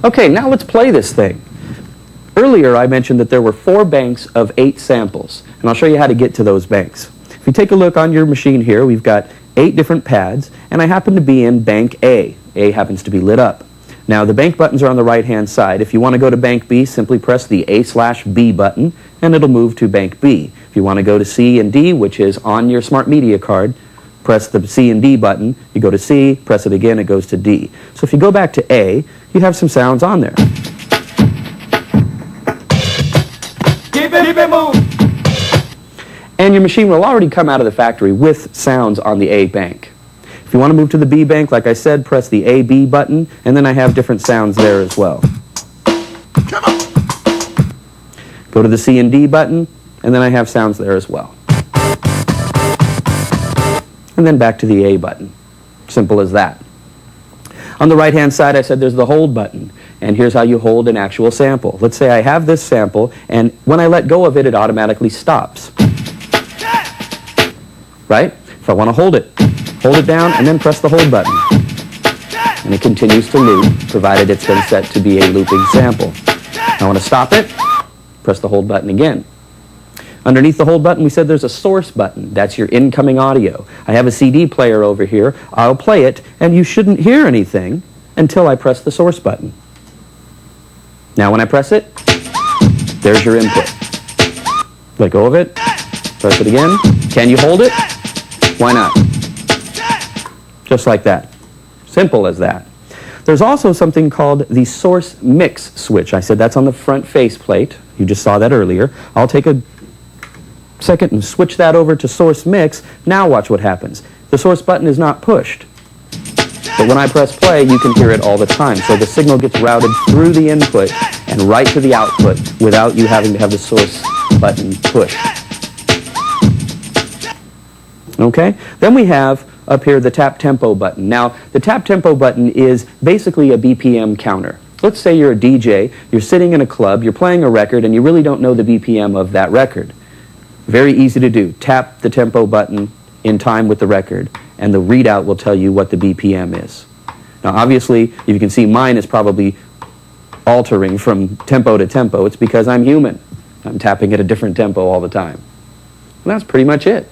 Okay, now let's play this thing. Earlier I mentioned that there were 4 banks of 8 samples, and I'll show you how to get to those banks. If you take a look on your machine here, we've got 8 different pads, and I happen to be in bank A. A happens to be lit up. Now the bank buttons are on the right hand side. If you want to go to bank B, simply press the A/B button, and it'll move to bank B. If you want to go to C and D, which is on your smart media card, press the C and D button. You go to C, press it again, it goes to D. So if you go back to A, you have some sounds on there. Keep it move. And your machine will already come out of the factory with sounds on the A bank. If you want to move to the B bank, like I said, press the A-B button, and then I have different sounds there as well. Come on. Go to the C and D button, and then I have sounds there as well. And then back to the A button. Simple as that. On the right-hand side, I said there's the hold button, and here's how you hold an actual sample. Let's say I have this sample, and when I let go of it, it automatically stops. Right? If I want to hold it down and then press the hold button. And it continues to loop, provided it's been set to be a looping sample. I want to stop it, press the hold button again. Underneath the hold button, we said there's a source button. That's your incoming audio. I have a CD player over here. I'll play it, and you shouldn't hear anything until I press the source button. Now when I press it, there's your input. Let go of it, press it again. Can you hold it? Why not? Just like that. Simple as that. There's also something called the source mix switch. I said that's on the front faceplate. You just saw that earlier. I'll take a second and switch that over to source mix. Now watch what happens. The source button is not pushed. But when I press play, you can hear it all the time. So the signal gets routed through the input and right to the output without you having to have the source button pushed. Okay? Then we have up here the tap tempo button. Now, the tap tempo button is basically a BPM counter. Let's say you're a DJ, you're sitting in a club, you're playing a record, and you really don't know the BPM of that record. Very easy to do. Tap the tempo button in time with the record, and the readout will tell you what the BPM is. Now, obviously, you can see mine is probably altering from tempo to tempo. It's because I'm human. I'm tapping at a different tempo all the time. And that's pretty much it.